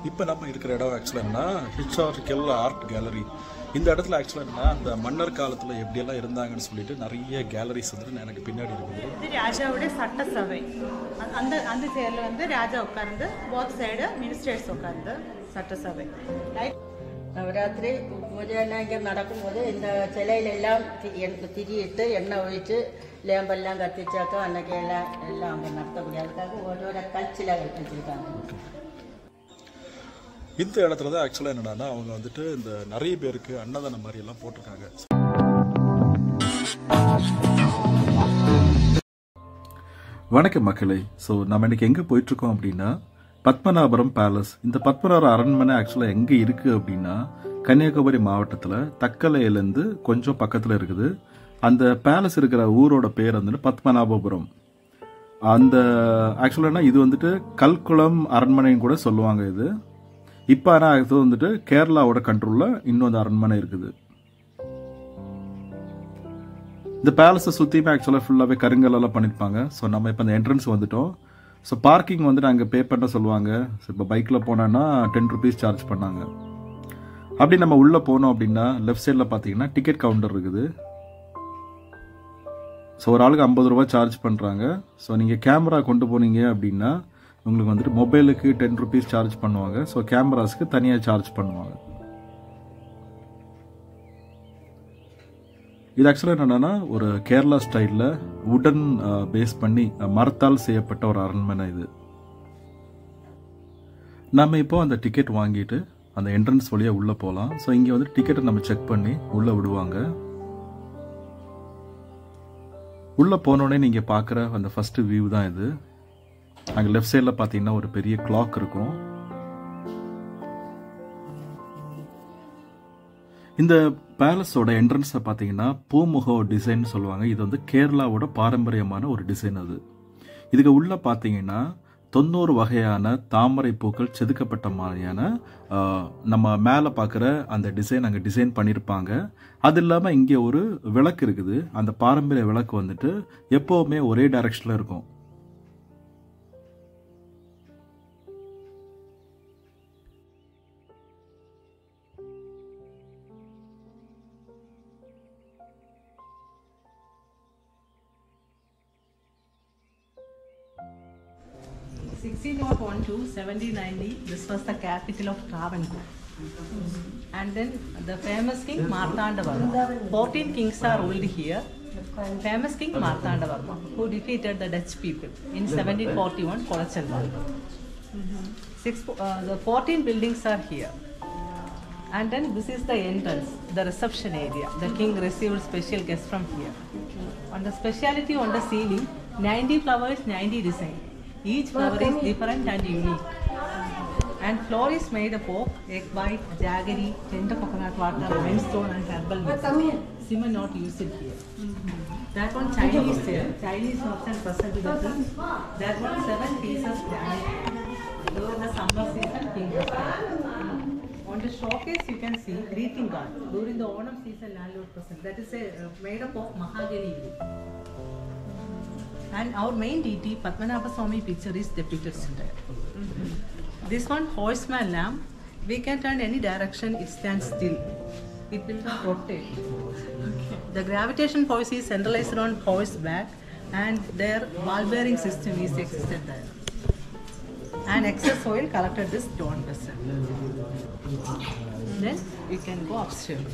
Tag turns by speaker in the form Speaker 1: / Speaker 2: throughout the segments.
Speaker 1: இப்போ நம்ம இருக்கிற இடம் ஆக்சுவலாக என்ன ஹிஸ்டாரிக்கல் ஆர்ட் கேலரி. இந்த இடத்துல ஆக்சுவலாக என்ன அந்த மன்னர் காலத்தில் எப்படியெல்லாம் இருந்தாங்கன்னு சொல்லிட்டு நிறைய கேலரிஸ் வந்து எனக்கு பின்னாடி இருக்குது.
Speaker 2: இது ராஜாவுடைய சட்டசபை. அந்த அந்த சேர்ல வந்து ராஜா உட்கார்ந்து போத் சைடு மினிஸ்டர்ஸ் உட்கார்ந்து சட்டசபை.
Speaker 3: நவராத்திரி பூஜையெல்லாம் இங்கே நடக்கும்போது இந்த சிலையிலெல்லாம் திரியிட்டு எண்ணெய் ஒழிச்சு லேம்பெல்லாம் கத்திச்சாக்கா அன்னைக்கு எல்லாம் அங்கே நடத்தக்கூடிய அதுக்காக ஓரோட கல்ச்சிலைகள் வச்சுருக்காங்க.
Speaker 1: இந்த இடத்துல தான் ஆக்சுவலாக என்னடான்னா அவங்க வந்துட்டு இந்த நிறைய பேருக்கு அன்னதானம் மாதிரி எல்லாம் போட்டிருக்காங்க. வணக்கம் மக்களே. ஸோ நம்ம இன்னைக்கு எங்கே போயிட்டுருக்கோம் அப்படின்னா பத்மநாபபுரம் பேலஸ். இந்த பத்மநாபபுரம் அரண்மனை ஆக்சுவலாக எங்கே இருக்குது அப்படின்னா கன்னியாகுமரி மாவட்டத்தில் தக்கலையிலேருந்து கொஞ்சம் பக்கத்தில் இருக்குது. அந்த பேலஸ் இருக்கிற ஊரோட பேர் வந்துட்டு பத்மநாபபுரம். அந்த ஆக்சுவலாக இது வந்துட்டு கல்குளம் அரண்மனைன்னு கூட சொல்லுவாங்க. இது இப்போ ஆனால் அது வந்துட்டு கேரளாவோட கண்ட்ரோலில் இன்னொரு அரண்மனை இருக்குது. இந்த பேலஸை சுற்றியுமே ஆக்சுவலாக ஃபுல்லாகவே கருங்கல்லாம் பண்ணியிருப்பாங்க. ஸோ நம்ம இப்போ அந்த என்ட்ரன்ஸ் வந்துட்டோம். ஸோ பார்க்கிங் வந்துட்டு அங்கே பே பண்ண சொல்லுவாங்க. ஸோ இப்போ பைக்கில் போனோன்னா 10 rupees சார்ஜ் பண்ணாங்க. அப்படி நம்ம உள்ளே போனோம் அப்படின்னா லெஃப்ட் சைடில் பார்த்தீங்கன்னா டிக்கெட் கவுண்டர் இருக்குது. ஸோ ஒரு ஆளுக்கு 50 ரூபா சார்ஜ் பண்ணுறாங்க. ஸோ நீங்கள் கேமரா கொண்டு போனீங்க அப்படின்னா உங்களுக்கு வந்துட்டு மொபைலுக்கு 10 rupees சார்ஜ் பண்ணுவாங்க. ஸோ கேமராஸ்க்கு தனியாக சார்ஜ் பண்ணுவாங்க. இது ஆக்சுவலாக என்னென்னா ஒரு கேரளா ஸ்டைலில் வுடன் பேஸ் பண்ணி மரத்தால் செய்யப்பட்ட ஒரு அரண்மனை இது. நம்ம இப்போ அந்த டிக்கெட் வாங்கிட்டு அந்த என்ட்ரன்ஸ் வழியாக உள்ளே போகலாம். ஸோ இங்கே வந்து டிக்கெட்டை நம்ம செக் பண்ணி உள்ளே விடுவாங்க. உள்ளே போனோடனே நீங்கள் பார்க்குற அந்த ஃபஸ்ட்டு வியூ தான் இது. அங்கே லெஃப்ட் சைடில் பார்த்தீங்கன்னா ஒரு பெரிய கிளாக் இருக்கும். இந்த பேலஸோட என்ட்ரன்ஸை பார்த்தீங்கன்னா பூமுக டிசைன் சொல்லுவாங்க. இது வந்து கேரளாவோட பாரம்பரியமான ஒரு டிசைன். அது இதுக்கு உள்ள பார்த்தீங்கன்னா 90 வகையான தாமரை பூக்கள் செதுக்கப்பட்ட மாதிரியான நம்ம மேலே பார்க்குற அந்த டிசைன் அங்கே டிசைன் பண்ணியிருப்பாங்க. அது இல்லாமல் இங்கே ஒரு விளக்கு இருக்குது. அந்த பாரம்பரிய விளக்கு வந்துட்டு எப்போவுமே ஒரே டைரக்ஷனில் இருக்கும்.
Speaker 2: (1601 to 1790), this was the capital of Travancore. And then the famous king Marthandavarma. 14 kings are ruled here. Famous king Marthandavarma, who defeated the Dutch people in 1741 Kolachalwal. The 14 buildings are here. And then this is the entrance, the reception area. The king received special guests from here. On the speciality on the ceiling, 90 flowers, 90 designs. Each flower is different and unique. And floor is made up of egg white, jaggery, tender coconut water, limestone and herbal mix. Cement not used here. That one Chinese chair. Chinese option present to the king. That one 7 pieces granite. During the summer season, king was there. On the showcase you can see greeting card. During the Onam season, landlord present. That is made up of mahogany wood. And our main deity Padmanabha Swami picture is depicted there. This one horseman lamp. We can turn any direction, it stands still. It will not rotate. The gravitation force is centralized on horseback, and their ball bearing system is existed there. And excess oil collected this stone vessel. Then we can go upstairs.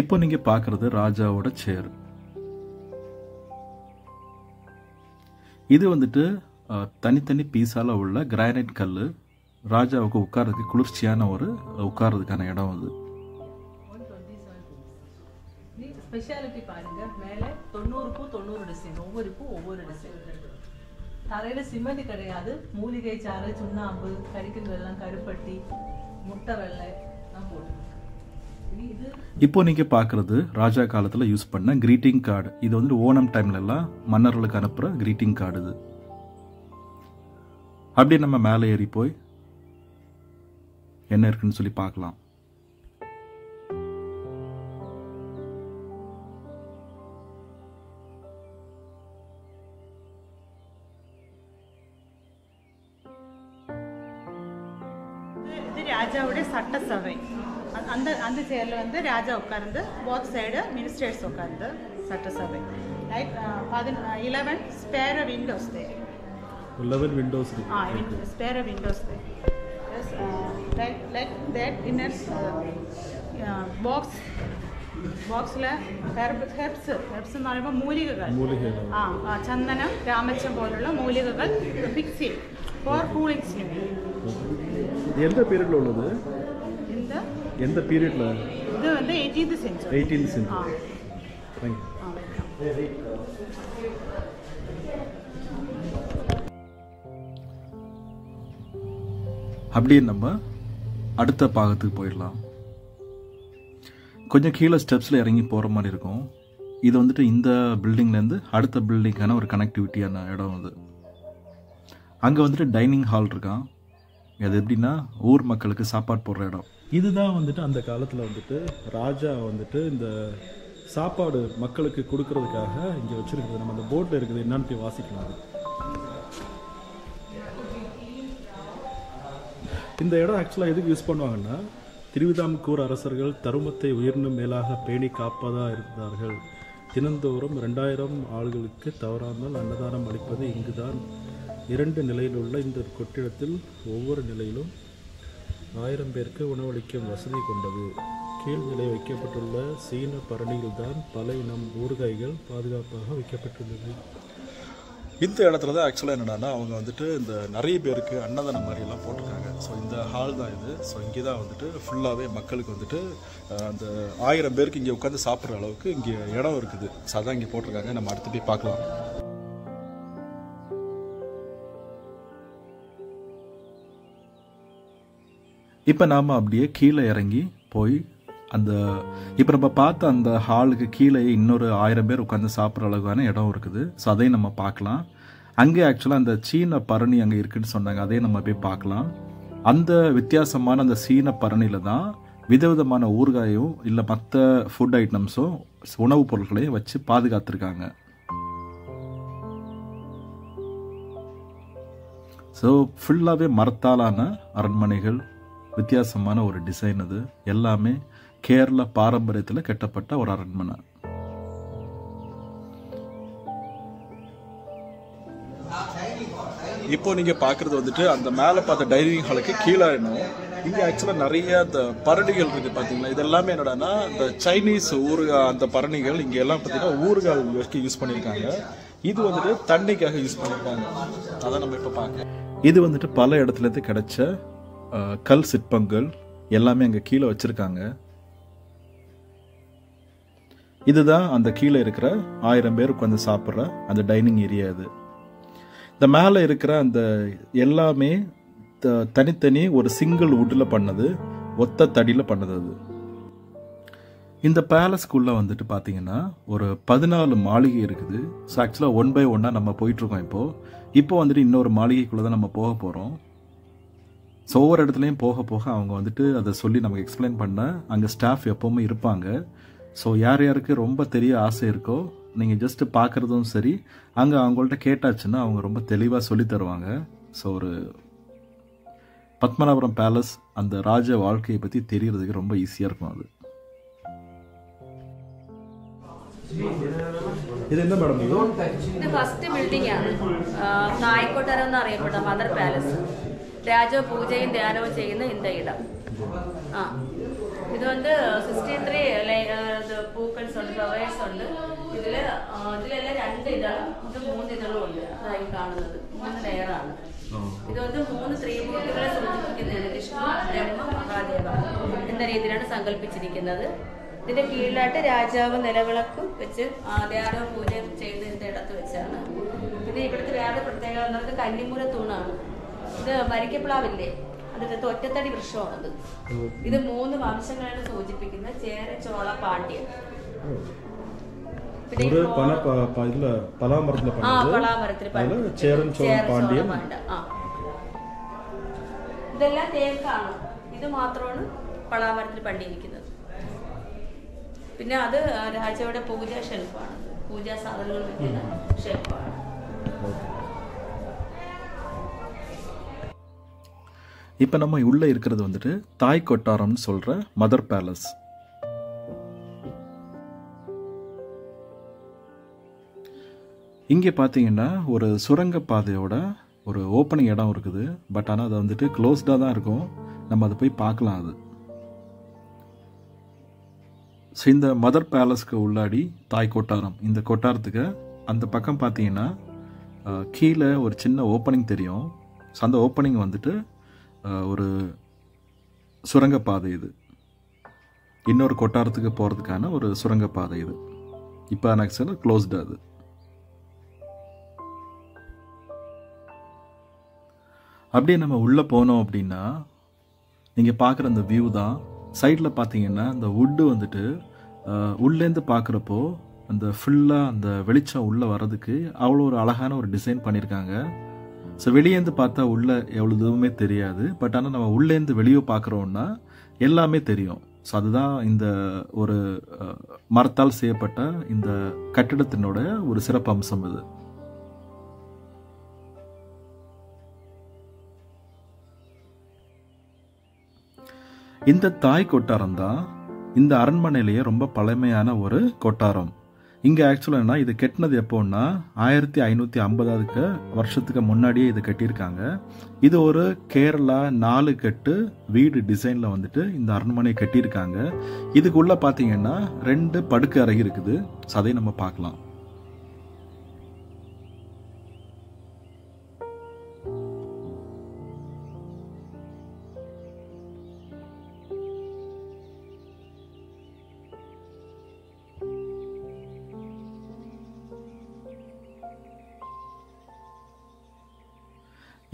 Speaker 1: இப்போ நீங்க பார்க்கறது ராஜாவோட சேர். இது வந்துட்டு தனித்தனி பீஸால உள்ள granite கல். ராஜாவுக்கு உட்கார்றதுக்கு குளிர்ச்சியான ஒரு உட்கார்றதுக்கான இடம் அது.
Speaker 2: ஸ்பெஷாலிட்டி பாருங்க, மேலே 90 பூ 90 டிசைன், ஒவ்வொரு பூ ஒவ்வொரு டிசைன். தரையில சிமெண்ட் கிடையாது, மூலிகை சாறு, சுண்ணாம்பு, கறிக்கல் வெல்லம், கருப்பட்டி, முட்டை வெள்ளை தான் போட்டு.
Speaker 1: இப்போ நீங்க பாக்குறது ராஜா காலத்துல யூஸ் பண்ண கிரீட்டிங் கார்டு. இது வந்து ஓணம் டைம்ல எல்லாம் மன்னர்களுக்கு அனுப்புற கிரீட்டிங் கார்டு இது. அப்படியே நம்ம மேலே ஏறி போய் என்ன இருக்குன்னு சொல்லி பார்க்கலாம்.
Speaker 4: வந்து ராஜாவுடைய சட்டசபை. அந்த சேர்ல வந்து ராஜா உட்கார்ந்து, போத் சைடு மினிஸ்டர்ஸ் உட்கார்ந்து சட்டசபை. Like 11 spare windows there.
Speaker 1: 11 windows.
Speaker 4: Spare windows there. Yes, like that in a boxல herbs എന്ന് പറയുമ്പോൾ മൂലികകൾ, ചന്ദനം, രാമച്ചം പോലുള്ള മൂലികകൾ ഫിക്സ് ചെയ്യും ഫോർ കൂളിങ്സിന് വേണ്ടി.
Speaker 1: எந்த பீரியட்ல உள்ளது? எந்த பீரியட்ல?
Speaker 4: இது வந்து 18th century.
Speaker 1: 18th century. Thank you. அப்படியே நம்ம அடுத்த பாகத்துக்கு போயிடலாம். கொஞ்சம் கீழே ஸ்டெப்ஸில் இறங்கி போகிற மாதிரி இருக்கும். இது வந்துட்டு இந்த பில்டிங்லேருந்து அடுத்த பில்டிங்கான ஒரு கனெக்டிவிட்டியான இடம் அது. அங்கே வந்துட்டு டைனிங் ஹால் இருக்கான். அது எப்படின்னா ஊர் மக்களுக்கு சாப்பாடு போடுற இடம். இதுதான் வந்துட்டு அந்த காலத்தில் வந்துட்டு ராஜா வந்துட்டு இந்த சாப்பாடு மக்களுக்கு கொடுக்கறதுக்காக இங்கே வச்சுருக்குது. நம்ம அந்த போர்டில் இருக்குது என்னன்னு போய் வாசிக்கலாம். இந்த இடம் ஆக்சுவலாக எதுக்கு யூஸ் பண்ணுவாங்கன்னா, திருவிதாங்கூர் அரசர்கள் தருமத்தை உயர்ந்து மேலாக பேணி காப்பதாக இருந்தார்கள். தினந்தோறும் 2000 ஆள்களுக்கு தவறாமல் அன்னதானம் அளிப்பது இங்குதான். 2 நிலையில் உள்ள இந்த கொட்டிடத்தில் ஒவ்வொரு நிலையிலும் 1000 பேருக்கு உணவளிக்கும் வசதி கொண்டது. கீழ்நிலை வைக்கப்பட்டுள்ள சீன பரணியில் தான் பல இனம் ஊறுகாய்கள் பாதுகாப்பாக வைக்கப்பட்டுள்ளது. இந்த இடத்துல தான் ஆக்சுவலாக என்னென்னா அவங்க வந்துட்டு இந்த நிறைய பேருக்கு அன்னதானம் மாதிரியெல்லாம் போட்டிருக்காங்க. ஸோ இந்த ஹால் தான் இது. ஸோ இங்கே தான் வந்துட்டு ஃபுல்லாகவே மக்களுக்கு வந்துட்டு அந்த 1000 பேருக்கு இங்கே உட்காந்து சாப்பிட்ற அளவுக்கு இங்கே இடம் இருக்குது. ஸோ அதான் இங்கே போட்டிருக்காங்க. நம்ம அடுத்து போய் பார்க்கலாம். இப்போ நாம் அப்படியே கீழே இறங்கி போய் அந்த இப்போ நம்ம பார்த்த அந்த ஹாலுக்கு கீழே இன்னொரு 1000 பேர் உட்காந்து சாப்பிட்ற அளவுக்கான இடம் இருக்குது. ஸோ அதையும் நம்ம பார்க்கலாம். அங்கே ஆக்சுவலாக அந்த சீன பரணி அங்கே இருக்குதுன்னு சொன்னாங்க. அதையும் நம்ம போய் பார்க்கலாம். அந்த வித்தியாசமான அந்த சீன பரணியில் தான் விதவிதமான ஊறுகாயும் இல்லை மற்ற ஃபுட் ஐட்டம்ஸும் உணவுப் பொருட்களையும் வச்சு பாதுகாத்துருக்காங்க. ஸோ ஃபுல்லாகவே மரத்தாலான அரண்மனைகள், வித்தியாசமான ஒரு டிசைன். அது எல்லாமே கேரள பாரம்பரியத்தில் கட்டப்பட்ட ஒரு அரண்மனை. இப்போ நீங்க பாக்குறது வந்துட்டு அந்த மேல பார்த்த டைனிங் ஹாலுக்கு கீழே இங்க ஆக்சுவலா நிறைய அந்த பரணிகள் இருக்கு பாத்தீங்களா. இது எல்லாமே என்னடான்னா இந்த சைனீஸ் ஊறுகாய் அந்த பரணிகள் இங்க எல்லாம் பாத்தீங்கன்னா ஊறுகாய் யூஸ் பண்ணிருக்காங்க. இது வந்துட்டு தண்ணிக்காக யூஸ் பண்ணிருக்காங்க. அதான் நம்ம இப்ப பார்க்கலாம். இது வந்துட்டு பல இடத்துல இருந்து கிடைச்ச கல் சிற்பங்கள் எல்லாமே அங்க கீழே வச்சிருக்காங்க. இதுதான் அந்த கீழே இருக்கிற 1000 பேர் உட்காந்து சாப்பிட்ற அந்த டைனிங் ஏரியா. இது இந்த மேலே இருக்கிற அந்த எல்லாமே தனித்தனி ஒரு சிங்கிள் வுட்டில் பண்ணது, ஒத்த தடியில் பண்ணது. அது இந்த பேலஸ்குள்ளே வந்துட்டு பார்த்தீங்கன்னா ஒரு 14 மாளிகை இருக்குது. ஸோ ஆக்சுவலாக 1 by 1 நம்ம போயிட்டுருக்கோம். இப்போ வந்துட்டு இன்னொரு மாளிகைக்குள்ளே தான் நம்ம போக போகிறோம். ஸோ ஒவ்வொரு இடத்துலையும் போக போக அவங்க வந்துட்டு அதை சொல்லி நமக்கு எக்ஸ்பிளைன் பண்ண அங்கே ஸ்டாஃப் எப்போவுமே இருப்பாங்க. ஸோ யார் யாருக்கு ரொம்ப தெரிய ஆசை இருக்கோ நீங்கள் ஜஸ்ட்டு பார்க்குறதும் சரி, அங்கே அவங்கள்ட்ட கேட்டாச்சுன்னா அவங்க ரொம்ப தெளிவாக சொல்லி தருவாங்க. ஸோ ஒரு பத்மநாபபுரம் பேலஸ் அந்த ராஜ வாழ்க்கையை பற்றி தெரியறதுக்கு ரொம்ப ஈஸியாக இருக்கும். அது ഇത് എന്താ മാഡം?
Speaker 5: ഇത് ഫസ്റ്റ് ബിൽഡിംഗ് ആണ്. നായ്ക്കൊട്ടാരം എന്ന് അറിയപ്പെട്ട മദർ പാലസ്. രാജാവ് പൂജയും ധ്യാനവും ചെയ്യുന്ന இந்த இடம். இது வந்து 63 പൂക്കൾസ് ഉണ്ട്, ഫ്ലവേഴ്സ് ഉണ്ട്. ഇതിലെല്ലാം 2 ഇതളും 3 ഇതളും ഉണ്ട്. അതായി കാണുന്നത് 3 ലെയറാണ്. ഇത് வந்து 3 ത്രിമൂർത്തികളെ സൂചിപ്പിക്കുന്നതാണ്. വിഷ്ണു, ബ്രഹ്മ, മഹാദേവ എന്ന രീതിയിലാണ് സങ്കല്പിച്ചിരിക്കുന്നത്. ഇതിന്റെ കീഴിലായിട്ട് രാജാവ് നിലവിളക്കും വെച്ച് ധ്യാനവും പൂജ ചെയ്യുന്ന ഇടത്ത് വെച്ചാണ്. പിന്നെ ഇവിടുത്തെ വേറെ പ്രത്യേകത എന്ന് പറയുന്നത് കന്നിമൂല തൂണാണ്. ഇത് വരിക്കപ്ലാവില്ലേ, അതിന്റെ ഒറ്റത്തടി വൃക്ഷമാണത്. ഇത് 3 വംശങ്ങളാണ് സൂചിപ്പിക്കുന്നത്: ചേര, ചോള, പാണ്ഡ്യ. ഇതെല്ലാം തേക്കാണ്. ഇത് മാത്രമാണ് പളാമരത്തിൽ പണ്ടിരിക്കുന്നത്. പിന്നെ അത് രാജാവുടെ പൂജാ ഷെൽഫാണ്. പൂജാ സാധനങ്ങൾ വെക്കുന്ന ഷെൽഫാണ്.
Speaker 1: இப்போ நம்ம உள்ளே இருக்கிறது வந்துட்டு தாய் கொட்டாரம்னு சொல்கிற மதர் பேலஸ். இங்கே பார்த்தீங்கன்னா ஒரு சுரங்கப்பாதையோட ஒரு ஓப்பனிங் இடம் இருக்குது. பட் ஆனால் அது வந்துட்டு க்ளோஸ்டாக தான் இருக்கும். நம்ம அதை போய் பார்க்கலாம். அது ஸோ இந்த மதர் பேலஸ்க்கு உள்ளாடி தாய் கொட்டாரம், இந்த கொட்டாரத்துக்கு அந்த பக்கம் பார்த்தீங்கன்னா கீழே ஒரு சின்ன ஓப்பனிங் தெரியும். ஸோ அந்த ஓப்பனிங் வந்துட்டு ஒரு சுரங்கப்பாதை. இது இன்னொரு கொட்டாரத்துக்கு போகிறதுக்கான ஒரு சுரங்கப்பாதை. இது இப்போ ஆக்சுவலாக க்ளோஸ்டு. அது அப்படியே நம்ம உள்ளே போனோம் அப்படின்னா நீங்கள் பார்க்குற அந்த வியூ தான். சைடில் பார்த்தீங்கன்னா அந்த வுட்டு வந்துட்டு உள்ளேருந்து பார்க்குறப்போ அந்த ஃபுல்லாக அந்த வெளிச்சம் உள்ளே வர்றதுக்கு அவ்வளோ ஒரு அழகான ஒரு டிசைன் பண்ணியிருக்காங்க. ஸோ வெளியேந்து பார்த்தா உள்ளே எவ்வளோ எதுவுமே தெரியாது. பட் ஆனால் நம்ம உள்ளேருந்து வெளியே பார்க்குறோன்னா எல்லாமே தெரியும். ஸோ அதுதான் இந்த ஒரு மரத்தால் செய்யப்பட்ட இந்த கட்டிடத்தினோட ஒரு சிறப்பு அம்சம். இது இந்த தாய் கொட்டாரம் தான் இந்த அரண்மனையிலேயே ரொம்ப பழமையான ஒரு கொட்டாரம். இங்கே ஆக்சுவலாக இது கட்டினது எப்போன்னா 1550 வருஷத்துக்கு முன்னாடியே இது கட்டியிருக்காங்க. இது ஒரு கேரளா 4 கட்டு வீடு டிசைனில் வந்துட்டு இந்த அரண்மனை கட்டியிருக்காங்க. இதுக்குள்ளே பார்த்தீங்கன்னா 2 படுக்கை அறை இருக்குது. ஸோ அதை நம்ம பார்க்கலாம்.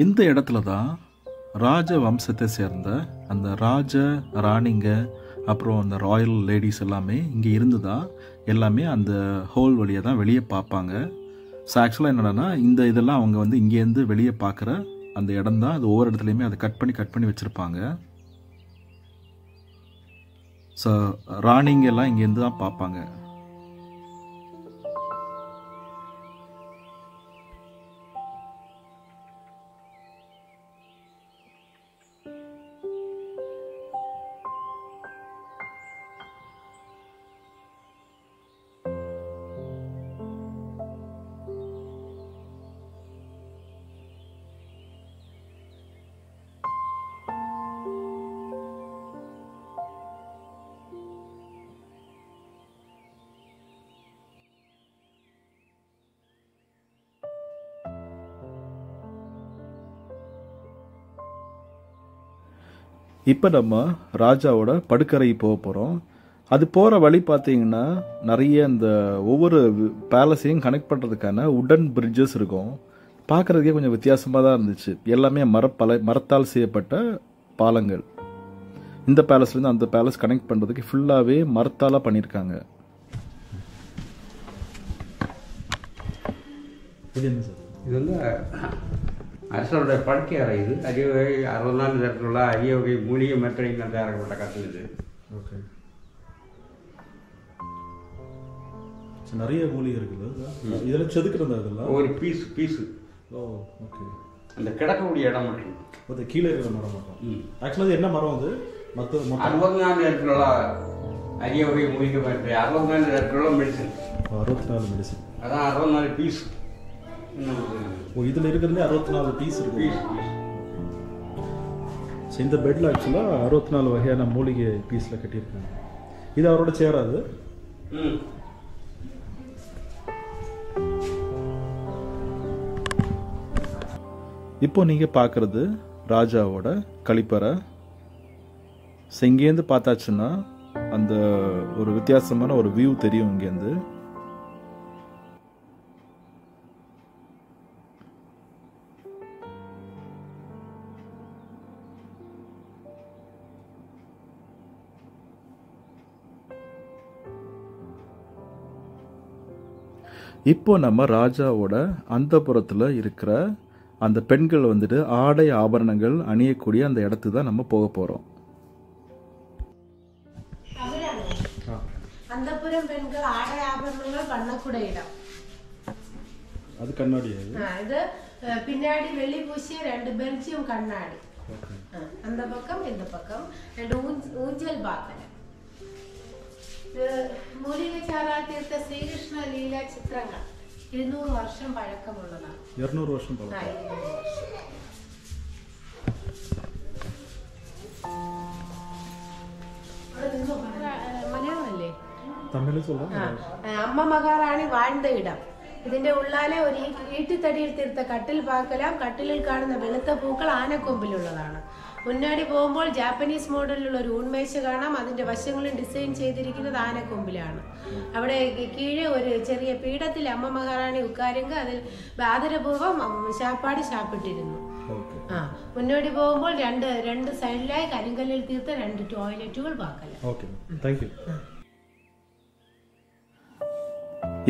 Speaker 1: இந்த இடத்துல தான் ராஜ வம்சத்தை சேர்ந்த அந்த ராஜ ராணிங்க அப்புறம் அந்த ராயல் லேடிஸ் எல்லாமே இங்கே இருந்து தான் எல்லாமே அந்த ஹோல் வழியாக தான் வெளியே பார்ப்பாங்க. ஸோ ஆக்சுவலாக என்னென்னா இந்த இதெல்லாம் அவங்க வந்து இங்கேருந்து வெளியே பார்க்குற அந்த இடம் தான். அது ஒவ்வொரு இடத்துலையுமே அதை கட் பண்ணி வச்சுருப்பாங்க. ஸோ ராணிங்க எல்லாம் இங்கேருந்து தான் பார்ப்பாங்க. இப்போ நம்ம ராஜாவோட படுக்கறை போக போகிறோம். அது போகிற வழி பார்த்தீங்கன்னா நிறைய இந்த ஒவ்வொரு பேலஸையும் கனெக்ட் பண்ணுறதுக்கான உடன் பிரிட்ஜஸ் இருக்கும். பார்க்குறதுக்கே கொஞ்சம் வித்தியாசமாக தான் இருந்துச்சு. எல்லாமே மரத்தால் செய்யப்பட்ட பாலங்கள். இந்த பேலஸ்லேருந்து அந்த பேலஸ் கனெக்ட் பண்ணுறதுக்கு ஃபுல்லாகவே மரத்தால் பண்ணியிருக்காங்க.
Speaker 6: இது வந்து அரசருடைய படுக்கை அறை. இது அரியவகை 64 இடத்துல அரியவகை மூலிகை மற்றைகள் தயாரிக்கப்பட்ட கட்டில் இது.
Speaker 1: ஓகே, நிறைய மூலிகை இருக்குது. இதெல்லாம் செதுக்குறது அதெல்லாம்
Speaker 6: ஒரு பீஸு.
Speaker 1: ஓ ஓகே.
Speaker 6: அந்த கிடக்கக்கூடிய இடம் மட்டும்
Speaker 1: அது கீழே இருக்கிற மரம் மட்டும். ஆக்சுவலாக என்ன மரம் அது?
Speaker 6: 64 இடத்துல அரியவகை மூலிகை மற்ற 64 இடத்துல மெடிசன்.
Speaker 1: 64 மெடிசன்.
Speaker 6: அதான் 64 பீஸ்.
Speaker 1: ஓ, இதில் இருக்கிறதுலே 64 பீஸ் இருக்கு. ஸோ இந்த பெட்டில் ஆக்சுவலாக 64 வகையான மூலிகை பீஸில் கட்டியிருக்காங்க. இது அவரோட சேராது. இப்போ நீங்கள் பார்க்குறது ராஜாவோட கழிப்பறை. இங்கேருந்து பார்த்தாச்சுன்னா அந்த ஒரு வித்தியாசமான ஒரு வியூ தெரியும் இங்கேருந்து. இப்போ நம்ம ராஜாவோட அந்தப்புறத்தில் இருக்கிற அந்த பெண்கள் வந்துட்டு ஆடை ஆபரணங்கள் அணியக்கூடிய அந்த இடத்துக்கு தான் நம்ம போக போகிறோம்.
Speaker 7: அந்தப்புறம் பெண்கள் ஆடை ஆபரணங்கள் பண்ணக்கூடிய இடம்.
Speaker 1: அது கண்ணாடி.
Speaker 7: இது பின்னாடி வெள்ளி பூசிய 2 பெல்ஜியம் கண்ணாடி. அந்த பக்கம் இந்த பக்கம் ரெண்டு ஊஞ்சல் பார்க்கலாம். മൂലികചാരാൾ തീർത്ത ശ്രീകൃഷ്ണ ലീല ചിത്രങ്ങൾ 200 വർഷം പഴക്കമുള്ളതാണ്.
Speaker 1: 200 വർഷം പഴക്കം.
Speaker 7: മലയാളമല്ലേ?
Speaker 1: തമിഴ് சொல்றேன்.
Speaker 7: അമ്മ മഹാറാണി വാഴ്ந்த ഇടം. ഇതിന്റെ ഉള്ളാലെ ഒരു ഈട്ടിത്തടിയിൽ തീർത്ത കട്ടിൽ പാർக்கலாம். കട്ടിലിൽ കാണുന്ന വെളുത്ത പൂക്കൾ ആനക്കൊമ്പിലുള്ളതാണ്. മുന്നാടി പോകുമ്പോൾ ജാപ്പനീസ് മോഡലിലുള്ള ഒരു ഊൺമേശ കാണാം. അതിന്റെ വശങ്ങളും ഡിസൈൻ ചെയ്തിരിക്കുന്നത് ആനക്കൊമ്പിലാണ്. അവിടെ കീഴെ ഒരു ചെറിയ പീഠത്തിൽ അമ്മ മഹാറാണി ഉക്കാരെങ്കിൽ അതിൽ ആദരപൂർവ്വം ശാപ്പാട് ശാപ്പിട്ടിരുന്നു. മുന്നോട്ട് പോകുമ്പോൾ രണ്ട് സൈഡിലായി കരിങ്കല്ലിൽ തീർത്ത 2 ടോയ്ലറ്റുകൾ பார்க்கலாம்.
Speaker 1: Okay, thank you.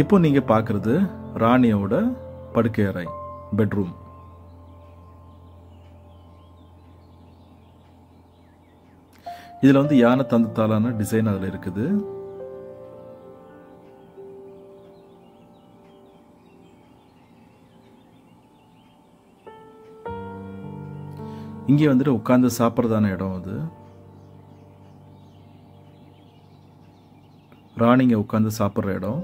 Speaker 1: இப்போ நீங்க பார்க்கிறது ராணியோட படுக்கை அறை, பெட்ரூம். இதுல வந்து யானை தந்தத்தாலான டிசைன் அதுல இருக்குது. இங்கே வந்துட்டு உட்கார்ந்து சாப்பிட்றதான இடம் அது. ராணிங்க உட்கார்ந்து சாப்பிட்ற இடம்.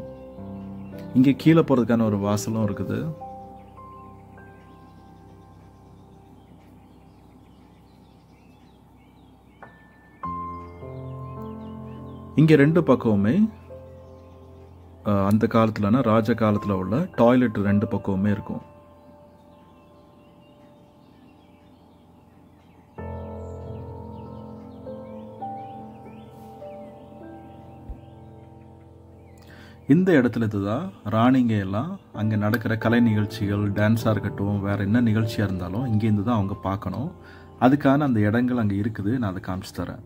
Speaker 1: இங்கே கீழே போறதுக்கான ஒரு வாசலும் இருக்குது. இங்கே 2 பக்கமுமே அந்த காலத்துலனா ராஜ காலத்துல உள்ள டாய்லெட் 2 பக்கமுமே இருக்கும். இந்த இடத்துல இதுதான் ராணிங்க எல்லாம் அங்கே நடக்கிற கலை நிகழ்ச்சிகள், டான்ஸாக இருக்கட்டும், வேற என்ன நிகழ்ச்சியாக இருந்தாலும் இங்கேருந்து தான் அவங்க பார்க்கணும். அதுக்கான அந்த இடங்கள் அங்கே இருக்குது. நான் அதை காமிச்சு தரேன்.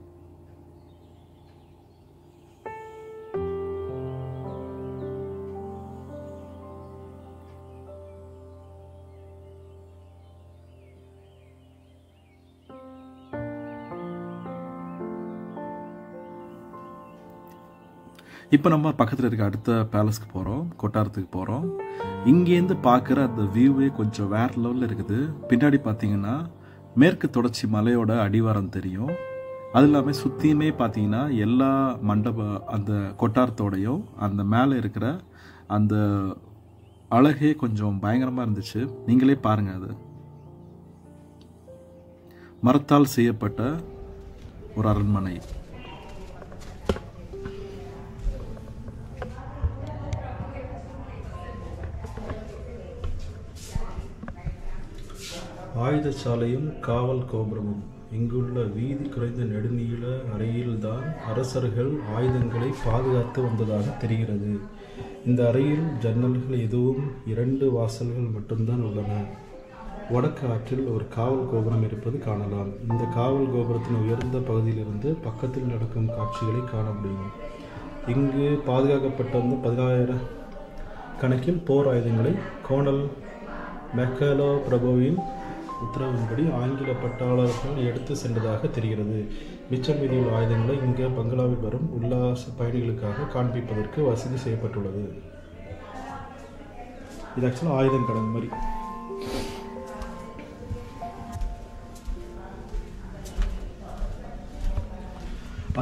Speaker 1: இப்போ நம்ம பக்கத்தில் இருக்க அடுத்த பேலஸ்க்கு போகிறோம், கொட்டாரத்துக்கு போகிறோம். இங்கேருந்து பார்க்குற அந்த வியூவே கொஞ்சம் வேற லெவலில் இருக்குது. பின்னாடி பார்த்தீங்கன்னா மேற்கு தொடர்ச்சி மலையோட அடிவாரம் தெரியும். அது இல்லாமல் சுற்றியுமே பார்த்தீங்கன்னா எல்லா அந்த கொட்டாரத்தோடையும் அந்த மேலே இருக்கிற அந்த அழகே கொஞ்சம் பயங்கரமாக இருந்துச்சு. நீங்களே பாருங்கள். அது மரத்தால் செய்யப்பட்ட ஒரு அரண்மனை. ஆயுதசாலையும் காவல் கோபுரமும். இங்குள்ள வீதி குறைந்த நெடுநீள அறையில்தான் அரசர்கள் ஆயுதங்களை பாதுகாத்து வந்ததாக தெரிகிறது. இந்த அறையில் ஜன்னல்கள் எதுவும் 2 வாசல்கள் மட்டும்தான் உள்ளன. வடக்கு ஆற்றில் ஒரு காவல் கோபுரம் இருப்பது காணலாம். இந்த காவல் கோபுரத்தின் உயர்ந்த பகுதியிலிருந்து பக்கத்தில் நடக்கும் காட்சிகளை காண முடியும். இங்கு பாதுகாக்கப்பட்ட 16,000 கணக்கில் போர் ஆயுதங்களை கோனல் மெக்கலோ பிரபுவின் உத்தரவின்படி ஆங்கில பட்டாளர்கள் எடுத்து சென்றதாக தெரிகிறது. மிச்சம் மீதியுள்ள ஆயுதங்களை இங்கே பங்களாவில் வரும் உல்லாச பயணிகளுக்காக காண்பிப்பதற்கு வசதி செய்யப்பட்டுள்ளது. இது ஆக்சுவலாக ஆயுதம் கடை மாதிரி.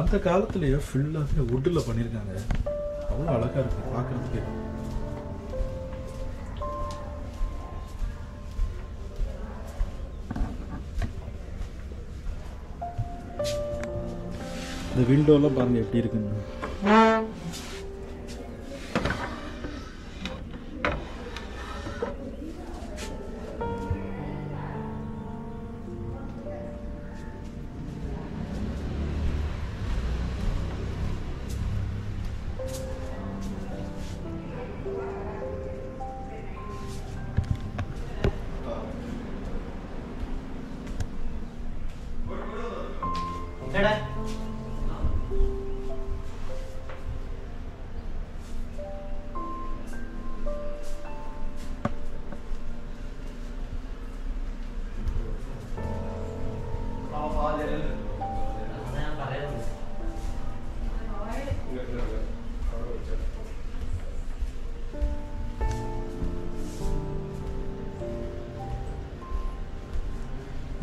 Speaker 1: அந்த காலத்துலேயே ஃபுல்லாகவே வுட்டில் பண்ணியிருக்காங்க. அவ்வளோ அழகாக இருக்குது பார்க்குறதுக்கு. இந்த விண்டோலாம் பாருங்க எப்படி இருக்குன்னு.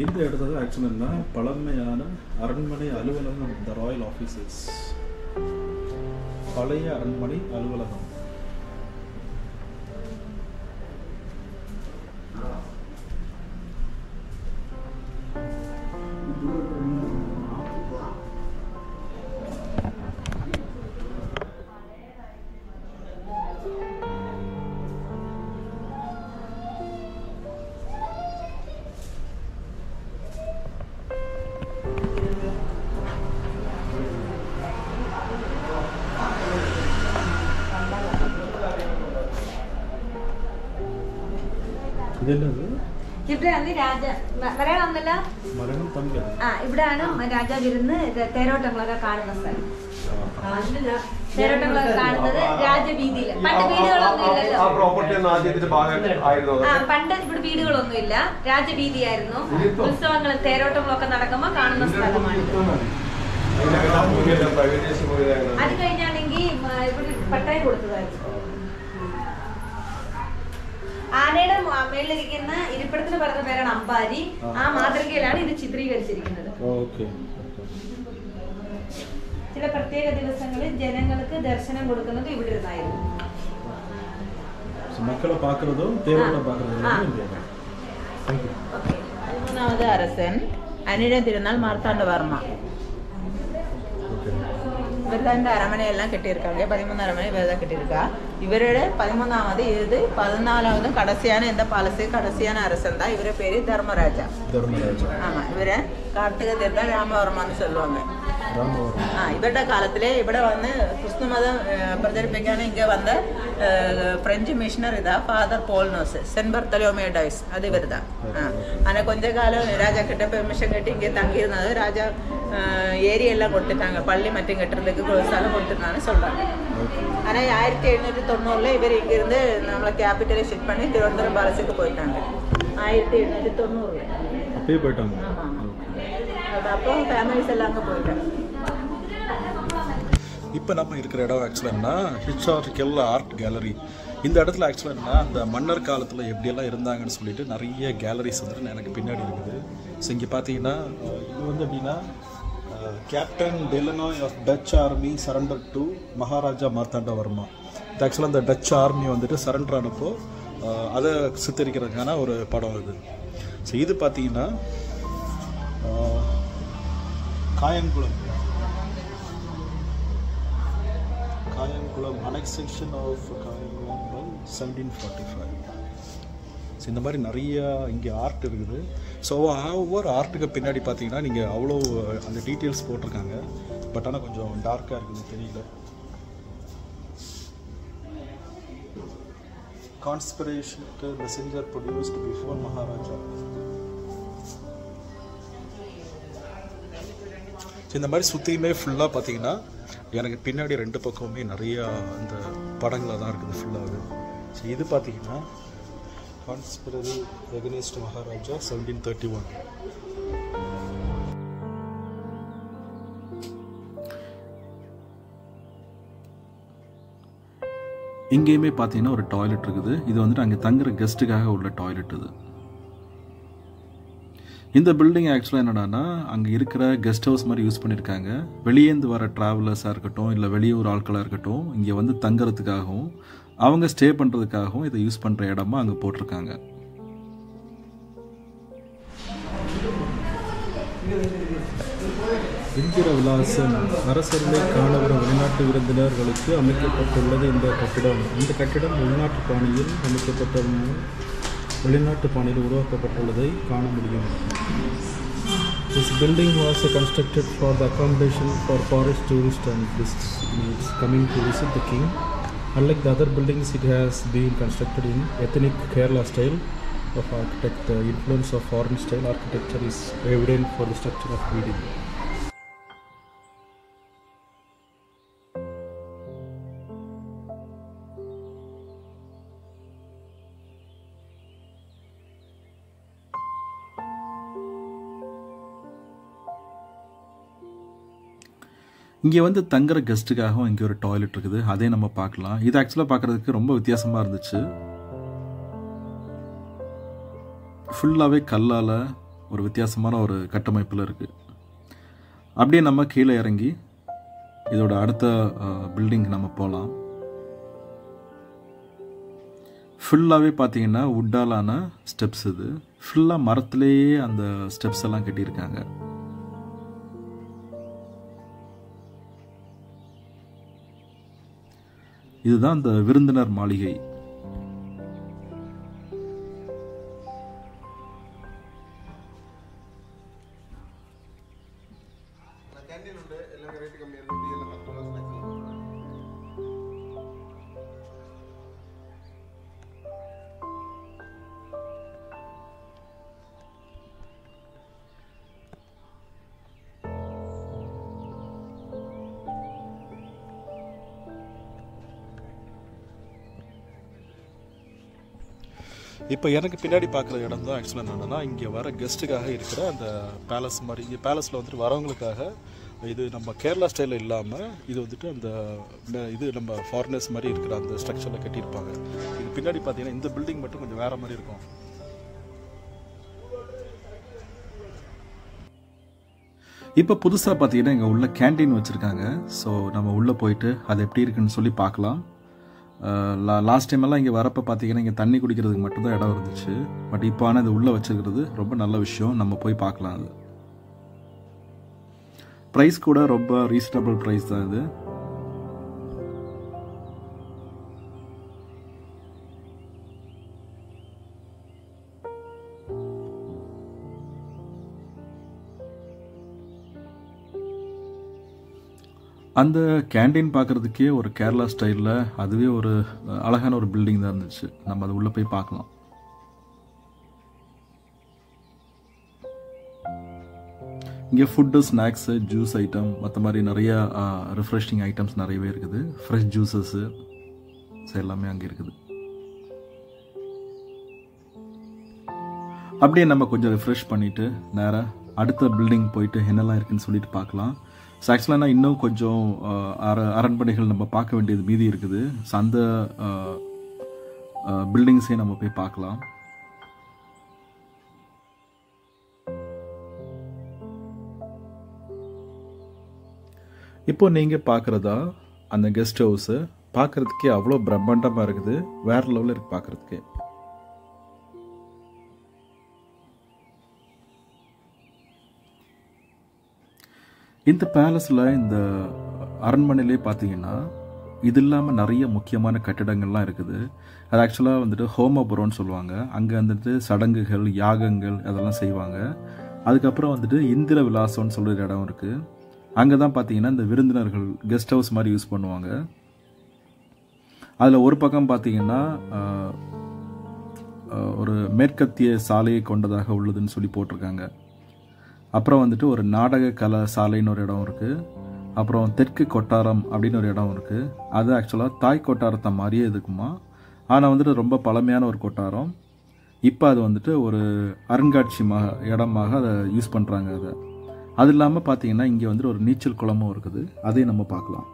Speaker 1: இந்த இடத்துல ஆக்சுவலாக என்ன பழமையான அரண்மனை அலுவலகம், இந்த ராயல் ஆஃபீஸஸ், பழைய அரண்மனை அலுவலகம்.
Speaker 5: ഇവിടെയാണ് രാജ മലയാളം ഒന്നല്ല ഇവിടെയാണ് രാജാവ് ഇരുന്ന് തേരോട്ടങ്ങളൊക്കെ കാണുന്ന സ്ഥലം. തേരോട്ടങ്ങളൊക്കെ കാണുന്നത് രാജവീതിയില്. പണ്ട് വീടുകളൊന്നും ഇല്ലല്ലോ. പണ്ട് ഇവിടെ വീടുകളൊന്നും ഇല്ല, രാജവീതിയായിരുന്നു. ഉത്സവങ്ങളും തേരോട്ടങ്ങളും ഒക്കെ നടക്കുമ്പോ കാണുന്ന സ്ഥലമാണ്. അത് കഴിഞ്ഞാണെങ്കിൽ ഇവിടെ പട്ടയം കൊടുത്തതായിരുന്നു. ആനയുടെ മേളിലിരിക്കുന്ന ഇരിപ്പിടത്തിന് പറഞ്ഞ പേരാണ് അമ്പാരി. ആ മാതൃകയിലാണ് ഇത് ചിത്രീകരിച്ചിരിക്കുന്നത്. ചില പ്രത്യേക ദിവസങ്ങളിൽ ജനങ്ങൾക്ക് ദർശനം കൊടുക്കുന്നത് ഇവിടെ ഇരുന്നായിരുന്നു.
Speaker 8: മൂന്നാമത് അരസൻ അനിഴം തിരുനാൾ മാർത്താണ്ഡവർമ്മ. இவர்தான் இந்த அரமனையெல்லாம் கட்டியிருக்காங்க. 13 அரமனை இவர் தான் கட்டியிருக்கா. இவரோட 13வது இது 14வது கடைசியான இந்த பாலசு கடைசியான அரசன் தான். இவர பேரு தர்மராஜா. ஆமா, இவரை கார்த்திகை தீர்த்தம் ராமவர்மான்னு சொல்லுவாங்க. இவരുടെ காலத்திலே ഇവിടെ വന്ന് ക്രിസ്തു മതം പ്രചരിപ്പിക്കാൻ ഇങ്ങ വന്ന ഫ്രഞ്ച് മിഷണർ ഇതാ ഫാദർ പോൾനോസ്, സെന്റ് ബർത്തലോമേ ഡൈസ്, അത് ഇവരുതാ. ஆனா கொஞ்ச காலம் ராஜா கிட்ட பெர்மிஷன் கட்டி இங்கே தங்கியிருந்தது. ராஜா ஏரியெல்லாம் கொடுத்துட்டாங்க, பள்ளி மற்றும் கட்டுறதுக்கு ஸ்தலம் கொடுத்துருந்தான்னு சொல்றாங்க. ஆனா 1790 இவர் இங்கிருந்து நம்மளை கேபிட்டலை ஷிஃப்ட் பண்ணி திருவனந்தபுரம் பாலஸுக்கு போயிட்டாங்க. 1790
Speaker 1: அப்பயே போயிட்டாங்க.
Speaker 8: அப்போ ஃபேமிலிஸ் எல்லாம் அங்கே போயிட்டாங்க.
Speaker 1: இப்போ நம்ம இருக்கிற இடம் ஆக்சுவலாக ஹிஸ்டாரிக்கல் ஆர்ட் கேலரி. இந்த இடத்துல ஆக்சுவலாக அந்த மன்னர் காலத்தில் எப்படியெல்லாம் இருந்தாங்கன்னு சொல்லிட்டு நிறைய கேலரிஸ் வந்துட்டு எனக்கு பின்னாடி இருக்குது. ஸோ இங்கே பார்த்தீங்கன்னா இது வந்து எப்படின்னா captain டெலனாய் of touch army surrender to Maharaja Marthanda Varma. இது ஆக்சுவலாக அந்த டச் ஆர்மி வந்துட்டு சரண்டர் ஆனப்போ அதை சித்தரிக்கிறதுக்கான ஒரு படம் இது. ஸோ இது பார்த்தீங்கன்னா Kayamkulam annexation of Kayamkulam by 1745. So இந்த மாதிரி நிறைய இங்கே ஆர்ட் இருக்குது. ஸோ ஒவ்வொரு ஆர்ட்டுக்கு பின்னாடி பார்த்தீங்கன்னா நீங்கள் அவ்வளோ அந்த டீட்டெயில்ஸ் போட்டிருக்காங்க. பட் ஆனால் கொஞ்சம் டார்க்காக இருக்குது, தெரியல. Conspiration messenger produced before Maharaja. இந்த மாதிரி சுற்றியுமே ஃபுல்லாக பார்த்தீங்கன்னா எனக்கு பின்னாடி ரெண்டு பக்கமுமே நிறையா அந்த படங்களாக தான் இருக்குது ஃபுல்லாகவே. ஸோ இது பார்த்தீங்கன்னா கான்ஸ்பிரரி அகெனிஸ்ட் மகாராஜா 1731. இங்கேயுமே பார்த்தீங்கன்னா ஒரு டாய்லெட் இருக்குது. இது வந்துட்டு அங்கே தங்குற கெஸ்ட்டுக்காக உள்ள டாய்லெட் இது. இந்த பில்டிங் ஆக்சுவலாக என்னடான்னா அங்கே இருக்கிற கெஸ்ட் ஹவுஸ் மாதிரி யூஸ் பண்ணியிருக்காங்க. வெளியேந்து வர ட்ராவலர்ஸாக இருக்கட்டும், இல்லை வெளியூர் ஆட்களாக இருக்கட்டும், இங்கே வந்து தங்குறதுக்காகவும் அவங்க ஸ்டே பண்ணுறதுக்காகவும் இதை யூஸ் பண்ணுற இடமா அங்கே போட்டிருக்காங்க. இந்திர விலாசம் அரசர்களை காண வரும் வெளிநாட்டு விருந்தினர்களுக்கு அமைக்கப்பட்டுள்ளது இந்த கட்டிடம். இந்த கட்டிடம் உள்நாட்டு பாணியில் அமைக்கப்பட்ட வெளிநாட்டு பாணியில் உருவாக்கப்பட்டுள்ளதை காண முடியும். This building was constructed for the accommodation for forest tourists and visitors coming to visit the king. Unlike the other buildings, it has been constructed in ethnic Kerala style of architecture. The influence of foreign style architecture is evident for the structure of building. இங்கே வந்து தங்குற கெஸ்ட்டுக்காகவும் இங்கே ஒரு toilet இருக்குது, அதே நம்ம பார்க்கலாம். இது ஆக்சுவலாக பார்க்குறதுக்கு ரொம்ப வித்தியாசமாக இருந்துச்சு. ஃபுல்லாகவே கல்லால் ஒரு வித்தியாசமான ஒரு கட்டமைப்பில் இருக்குது. அப்படியே நம்ம கீழே இறங்கி இதோட அடுத்த பில்டிங் நம்ம போகலாம். ஃபுல்லாகவே பார்த்தீங்கன்னா வுட்டாலான ஸ்டெப்ஸ். இது ஃபுல்லாக மரத்துலேயே அந்த ஸ்டெப்ஸ் எல்லாம் கட்டியிருக்காங்க. இதுதான் அந்த விருந்தினர் மாளிகை. இப்போ எனக்கு பின்னாடி பார்க்குற இடம் தான் ஆக்சுவலாக என்னென்னா இங்கே வர கெஸ்ட்டுக்காக இருக்கிற அந்த பேலஸ் மாதிரி. இங்கே பேலஸில் வந்துட்டு வரவங்களுக்காக இது நம்ம கேரளா ஸ்டைலில் இல்லாமல் இது வந்துட்டு அந்த இது நம்ம ஃபாரினர்ஸ் மாதிரி இருக்கிற அந்த ஸ்ட்ரக்சரில் கட்டியிருப்பாங்க. இது பின்னாடி பார்த்தீங்கன்னா இந்த பில்டிங் மட்டும் கொஞ்சம் வேறு மாதிரி இருக்கும். இப்போ புதுசாக பார்த்தீங்கன்னா இங்கே உள்ள கேன்டீன் வச்சுருக்காங்க. ஸோ நம்ம உள்ளே போயிட்டு அது எப்படி இருக்குன்னு சொல்லி பார்க்கலாம். லாஸ்ட் டைம் எல்லாம் இங்கே வரப்போ பார்த்தீங்கன்னா இங்கே தண்ணி குடிக்கிறதுக்கு மட்டும்தான் இடம் இருந்துச்சு. பட் இப்போ ஆனால் இது உள்ளே வச்சுருக்கிறது ரொம்ப நல்ல விஷயம். நம்ம போய் பார்க்கலாம். அது ப்ரைஸ் கூட ரொம்ப ரீசனபிள் ப்ரைஸ் தான் இது. அந்த கேண்டீன் பார்க்குறதுக்கே ஒரு கேரளா ஸ்டைலில் அதுவே ஒரு அழகான ஒரு பில்டிங் தான் இருந்துச்சு. நம்ம அது உள்ளே போய் பார்க்கலாம். இங்கே ஃபுட்டு, ஸ்நாக்ஸு, ஜூஸ் ஐட்டம், மற்ற மாதிரி நிறையா ரிஃப்ரெஷிங் ஐட்டம்ஸ் நிறையவே இருக்குது. ஃப்ரெஷ் ஜூஸஸ்ஸு எல்லாமே அங்கே இருக்குது. அப்படியே நம்ம கொஞ்சம் ரிஃப்ரெஷ் பண்ணிவிட்டு நேராக அடுத்த பில்டிங் போயிட்டு என்னெல்லாம் இருக்குதுன்னு சொல்லிட்டு பார்க்கலாம். ஸோ ஆக்சுவலாக இன்னும் கொஞ்சம் அரண்மனைகள் நம்ம பார்க்க வேண்டியது மீதி இருக்குது. ஸோ அந்த பில்டிங்ஸையும் நம்ம போய் பார்க்கலாம். இப்போ நீங்கள் பார்க்குறதா அந்த கெஸ்ட் ஹவுஸு பார்க்குறதுக்கே அவ்வளோ பிரம்மாண்டமாக இருக்குது. வேற லெவலில் இருக்குது பார்க்குறதுக்கே. இந்த பேலஸில் இந்த அரண்மனையிலே பார்த்தீங்கன்னா இது இல்லாமல் நிறைய முக்கியமான கட்டிடங்கள்லாம் இருக்குது. அது ஆக்சுவலாக வந்துட்டு ஹோமபுரம்னு சொல்லுவாங்க. அங்கே வந்துட்டு சடங்குகள், யாகங்கள் அதெல்லாம் செய்வாங்க. அதுக்கப்புறம் வந்துட்டு இந்திர விலாசம்னு சொல்கிற இடம் இருக்குது. அங்கே தான் பார்த்தீங்கன்னா இந்த விருந்தினர்கள் கெஸ்ட் ஹவுஸ் மாதிரி யூஸ் பண்ணுவாங்க. அதில் ஒரு பக்கம் பார்த்தீங்கன்னா ஒரு மேற்கத்திய சாலையை கொண்டதாக உள்ளதுன்னு சொல்லி போட்டிருக்காங்க. அப்புறம் வந்துட்டு ஒரு நாடக கலை சாலைன்னு ஒரு இடம் இருக்குது. அப்புறம் தெற்கு கொட்டாரம் அப்படின்னு ஒரு இடம் இருக்குது. அது ஆக்சுவலாக தாய் கொட்டாரத்தை மாதிரியே இருக்குமா. ஆனால் வந்துட்டு ரொம்ப பழமையான ஒரு கொட்டாரம். இப்போ அது வந்துட்டு ஒரு அருங்காட்சி இடமாக அதை யூஸ் பண்ணுறாங்க. அது இல்லாமல் பார்த்தீங்கன்னா இங்கே வந்துட்டு ஒரு நீச்சல் குளமும் இருக்குது. அதையும் நம்ம பார்க்கலாம்.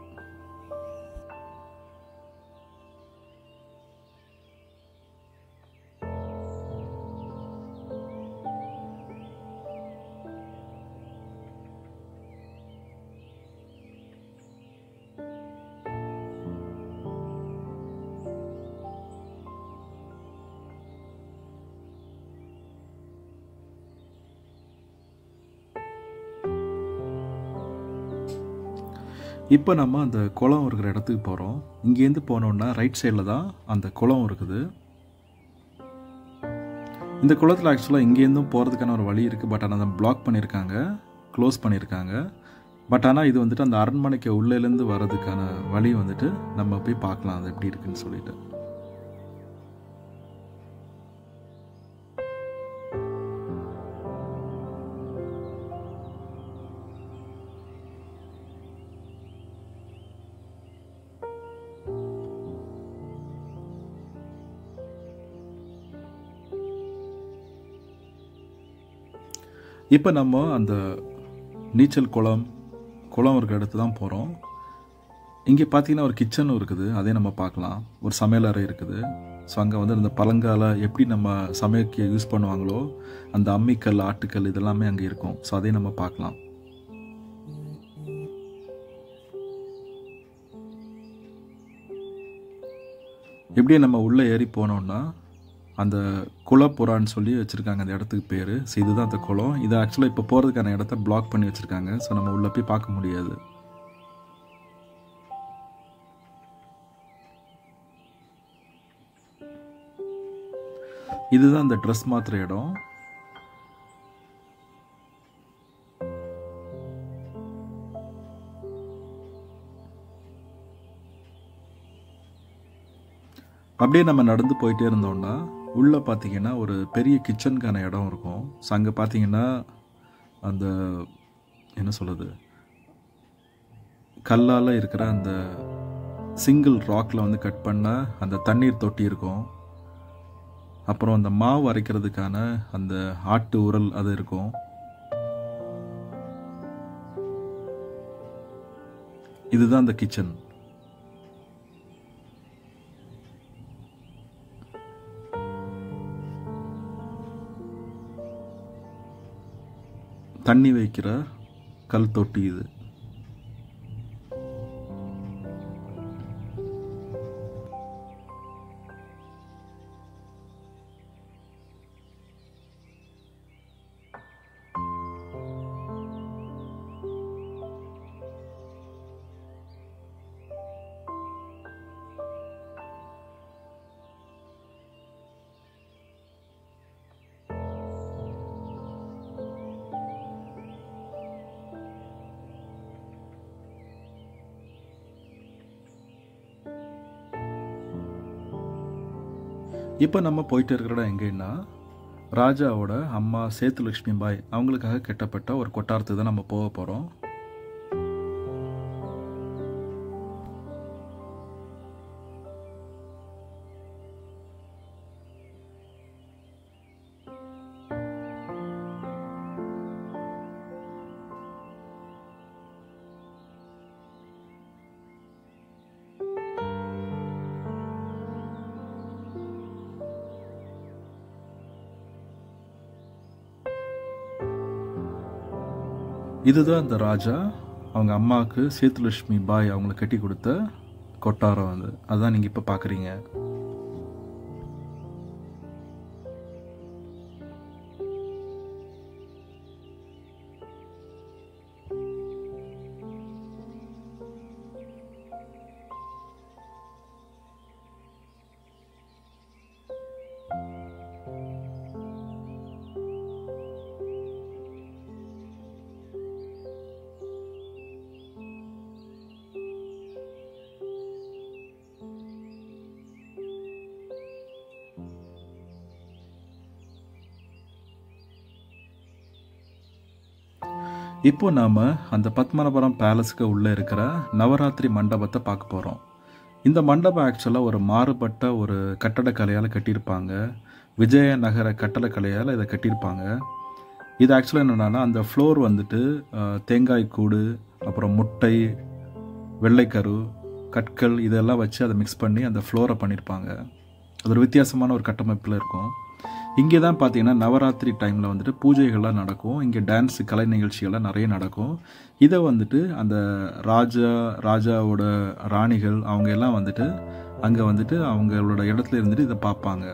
Speaker 1: இப்போ நம்ம அந்த குளம் இருக்கிற இடத்துக்கு போகிறோம். இங்கேருந்து போனோன்னா ரைட் சைடில் தான் அந்த குளம் இருக்குது. இந்த குளத்தில் ஆக்சுவலாக இங்கேருந்தும் போகிறதுக்கான ஒரு வழி இருக்குது. பட் ஆனால் அதை பிளாக் பண்ணியிருக்காங்க, க்ளோஸ் பண்ணியிருக்காங்க. பட் ஆனால் இது வந்துட்டு அந்த அரண்மனைக்கு உள்ளேருந்து வர்றதுக்கான வழி வந்துட்டு நம்ம போய் பார்க்கலாம் அது எப்படி இருக்குன்னு சொல்லிட்டு. இப்போ நம்ம அந்த நீச்சல் குளம் இருக்கிற இடத்து தான் போகிறோம். இங்கே பார்த்தீங்கன்னா ஒரு கிச்சனும் இருக்குது. அதே நம்ம பார்க்கலாம். ஒரு சமையல் அறை இருக்குது. ஸோ அங்கே வந்து இந்த பழங்கால எப்படி நம்ம சமைக்க யூஸ் பண்ணுவாங்களோ அந்த அம்மிக்கல், ஆட்டுக்கல் இதெல்லாமே அங்கே இருக்கும். ஸோ அதையும் நம்ம பார்க்கலாம். எப்படியே நம்ம உள்ளே ஏறி போனோம்னா அந்த குளப்புறான்னு சொல்லி வச்சுருக்காங்க அந்த இடத்துக்கு பேர். ஸோ இதுதான் அந்த குளம். இது ஆக்சுவலாக இப்போ போகிறதுக்கான இடத்த பிளாக் பண்ணி வச்சுருக்காங்க. ஸோ நம்ம உள்ளே போய் பார்க்க முடியாது. இதுதான் அந்த ட்ரெஸ் மாற்றுற இடம். அப்படியே நம்ம நடந்து போயிட்டே இருந்தோம்னா உள்ளே பார்த்தீங்கன்னா ஒரு பெரிய கிச்சனுக்கான இடம் இருக்கும். ஸோ அங்கே பார்த்தீங்கன்னா அந்த என்ன சொல்கிறது, கல்லால் இருக்கிற அந்த சிங்கிள் ராக்கில் வந்து கட் பண்ண அந்த தண்ணீர் தொட்டி இருக்கும். அப்புறம் அந்த மாவு அரைக்கிறதுக்கான அந்த ஆட்டு உரல் அது இருக்கும். இதுதான் அந்த கிச்சன். தண்ணி வைக்கிற கல் தொட்டி இது. இப்போ நம்ம போயிட்டு இருக்கிற இடம் எங்கன்னா ராஜாவோட அம்மா சேத்துலட்சுமி பாய் அவங்களுக்காக கட்டப்பட்ட ஒரு கொட்டாரத்துக்கு தான் நம்ம போக போகிறோம். இதுதான் அந்த ராஜா அவங்க அம்மாவுக்கு சேத்துலட்சுமி பாய் அவங்களுக்கு கட்டி கொடுத்த கொட்டாரம். அது அதான் நீங்கள் இப்போ பார்க்குறீங்க. இப்போ நாம் அந்த பத்மநாபபுரம் பேலஸுக்கு உள்ளே இருக்கிற நவராத்திரி மண்டபத்தை பார்க்க போகிறோம். இந்த மண்டபம் ஆக்சுவலாக ஒரு மாறுபட்ட ஒரு கட்டடக்கலையால் கட்டியிருப்பாங்க. விஜயநகர கட்டடக்கலையால் இதை கட்டியிருப்பாங்க. இது ஆக்சுவலாக என்னென்னா அந்த ஃப்ளோர் வந்துட்டு தேங்காய் கூடு, அப்புறம் முட்டை, வெள்ளைக்கரு, கற்கள் இதெல்லாம் வச்சு அதை மிக்ஸ் பண்ணி அந்த ஃப்ளோரை பண்ணியிருப்பாங்க. அது ஒரு வித்தியாசமான ஒரு கட்டமைப்பில் இருக்கும். இங்கே தான் பார்த்தீங்கன்னா நவராத்திரி டைமில் வந்துட்டு பூஜைகள்லாம் நடக்கும். இங்கே டான்ஸு கலை நிகழ்ச்சிகள்லாம் நிறைய நடக்கும். இதை வந்துட்டு அந்த ராஜாவோட ராணிகள் அவங்க எல்லாம் வந்துட்டு அங்கே வந்துட்டு அவங்களோட இடத்துல இருந்துட்டு இதை பார்ப்பாங்க.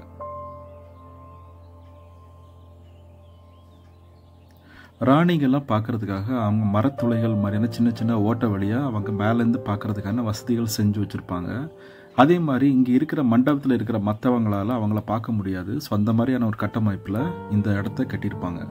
Speaker 1: ராணிகள்லாம் பார்க்குறதுக்காக அவங்க மரத்துளைகள் மாதிரியான சின்ன சின்ன ஓட்ட வழியாக அவங்க மேலேருந்து பார்க்குறதுக்கான வசதிகள் செஞ்சு வச்சுருப்பாங்க. அதே மாதிரி இங்கே இருக்கிற மண்டபத்தில் இருக்கிற மற்றவங்களால் அவங்கள பார்க்க முடியாது. ஸோ அந்த மாதிரியான ஒரு கட்டமைப்பில் இந்த இடத்த கட்டியிருப்பாங்க.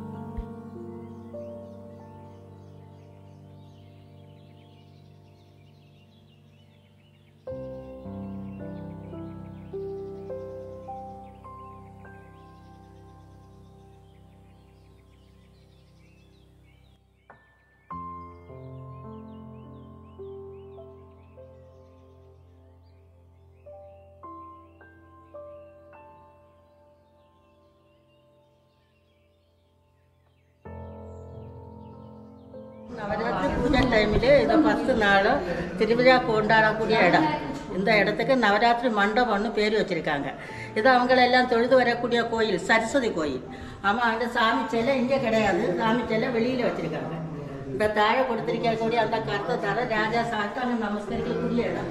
Speaker 3: நவராத்திரி பூஜை டைமில் இது 10 நாள் திருவிழா கொண்டாடக்கூடிய இடம். இந்த இடத்துக்கு நவராத்திரி மண்டபம்னு பேர் வச்சுருக்காங்க. இது அவங்களெல்லாம் தொழுது வரக்கூடிய கோயில், சரஸ்வதி கோயில். ஆமாம், அந்த சாமி சிலை இங்கே கிடையாது, சாமி சிலை வெளியில் வச்சுருக்காங்க. இந்த தாழை கொடுத்துருக்கக்கூடிய அந்த கருத்தை தர ராஜா சாப்பிட்டு நமஸ்கரிக்கக்கூடிய இடம்.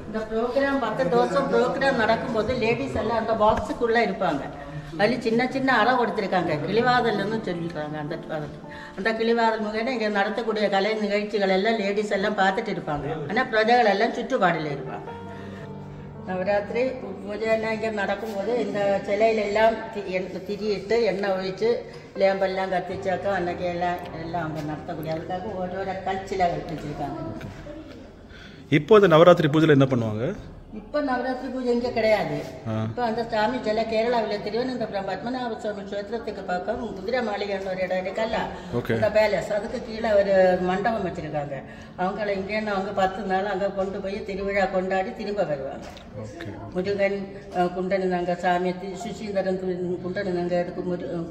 Speaker 3: இந்த ப்ரோக்ராம் 10 தோசம் ப்ரோக்ராம் நடக்கும்போது லேடிஸ் எல்லாம் அந்த பாக்ஸுக்குள்ளே இருப்பாங்க. அதில் சின்ன சின்ன அறை கொடுத்துருக்காங்க, கிளிவாதல்னு சொல்லியிருக்காங்க. அந்த கிளிவாதல் முகேன இங்கே நடத்தக்கூடிய கலை நிகழ்ச்சிகள் எல்லாம் லேடிஸ் எல்லாம் பார்த்துட்டு இருப்பாங்க. ஆனால் பிரஜைகள் எல்லாம் சுற்றுப்பாடில் இருப்பாங்க. நவராத்திரி பூஜையெல்லாம் இங்கே நடக்கும்போது இந்த சிலையிலெல்லாம் திரியிட்டு எண்ணெய் ஒழித்து லேம்பெல்லாம் கத்திச்சாக்கா அன்றைக்கி எல்லாம் அவங்க நடத்தக்கூடிய அதுக்காக ஓரோரோ கல்ச்சிலைகள் வச்சுருக்காங்க.
Speaker 1: இப்போ இந்த நவராத்திரி பூஜையில் என்ன பண்ணுவாங்க?
Speaker 3: இப்போ நவராத்திரி பூஜை இங்கே கிடையாது. இப்போ அந்த சாமி சில கேரளாவில் திருவனந்தபுரம் பத்மநாப சுவாமி க்ஷேத்திரத்துக்கு பக்கம் குதிரை மாளிகைன்னு ஒரு இடம் இருக்கல்ல, அந்த பேலஸ், அதுக்கு கீழே ஒரு மண்டபம் வச்சுருக்காங்க. அவங்கள இங்கேன்னு அவங்க 10 நாள் அங்கே கொண்டு போய் திருவிழா கொண்டாடி திரும்ப வருவாங்க. முருகன் குண்டனங்க சாமி, சுசீந்திரன் குண்டனங்க, இதுக்கு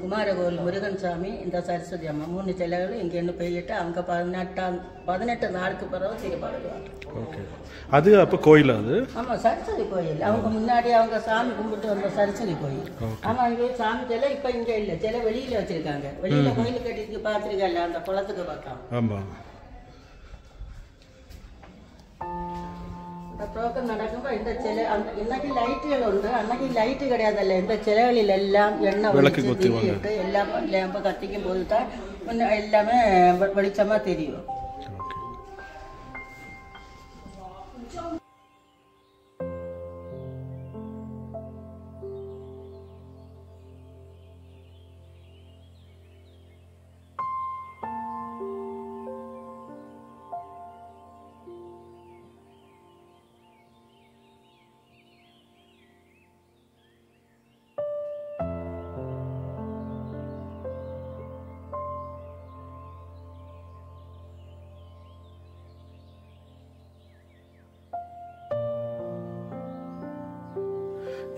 Speaker 3: குமாரகோவில் முருகன் சாமி, இந்த சரஸ்வதி அம்மா 3 சிலைகளும் இங்கேன்னு போயிட்டு அவங்க 18 நாளுக்கு பிறகு திரும்ப வருவாங்க.
Speaker 1: அது அப்போ கோயில் அது?
Speaker 3: ஆமாம், சரஸ்வதி கோயில். அவங்க முன்னாடி அவங்க சாமி கும்பிட்டு வந்த சரஸ்வதி கோயில். ஆமாம், இங்கே சாமி சிலை இப்போ இங்கே இல்லை, சிலை வெளியில் வச்சுருக்காங்க. வெளியில் கோயில் கட்டிட்டு பார்த்துருக்கல அந்த குளத்துக்கு பக்கம்.
Speaker 1: ஆமாம்.
Speaker 3: இந்த ப்ரோக்ராம் நடக்கும்போது இந்த சிலை இன்னைக்கு லைட்டுகள் உண்டு, அன்னைக்கு லைட்டு கிடையாதுல்ல. இந்த சிலைகளில் எல்லாம் எண்ணெய் விளக்கு எல்லாம் லேம்பை கத்திக்கும் போது தான் எல்லாமே வெளிச்சமாக தெரியும்.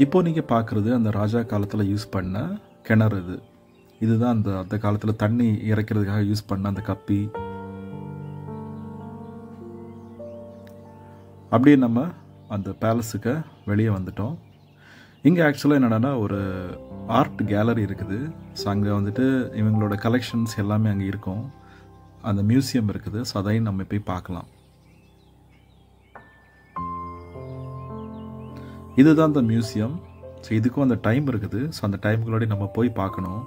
Speaker 1: இப்போ நீங்கள் பார்க்குறது அந்த ராஜா காலத்தில் யூஸ் பண்ண கிணறு. இதுதான் அந்த காலத்தில் தண்ணி இறைக்கிறதுக்காக யூஸ் பண்ண அந்த கப்பி. அப்படியே நம்ம அந்த பேலஸுக்கு வெளியே வந்துட்டோம். இங்கே ஆக்சுவலாக என்னென்னா ஒரு ஆர்ட் கேலரி இருக்குது. ஸோ அங்கே வந்துட்டு இவங்களோட கலெக்ஷன்ஸ் எல்லாமே அங்கே இருக்கும். அந்த மியூசியம் இருக்குது. ஸோ அதையும் நம்ம போய் பார்க்கலாம். இதுதான் அந்த மியூசியம். ஸோ இதுக்கும் அந்த டைம் இருக்குது. ஸோ அந்த டைமுக்குள்ளாடி நம்ம போய் பார்க்கணும்.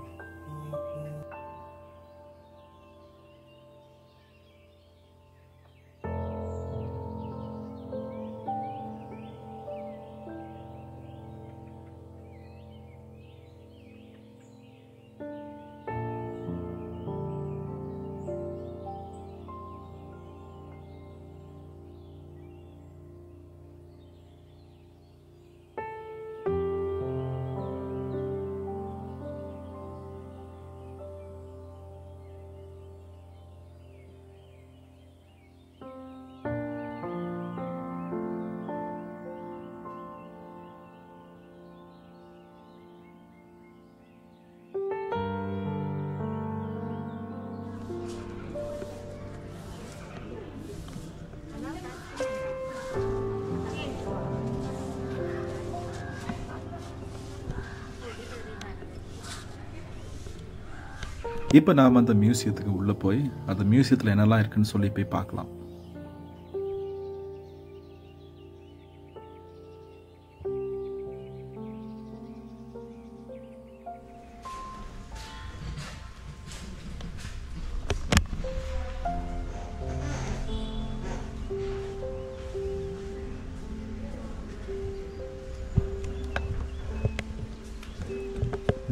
Speaker 1: இப்போ நாம் அந்த மியூசியத்துக்கு உள்ளே போய் அந்த மியூசியத்தில் என்னெல்லாம் இருக்குன்னு சொல்லி போய் பார்க்கலாம்.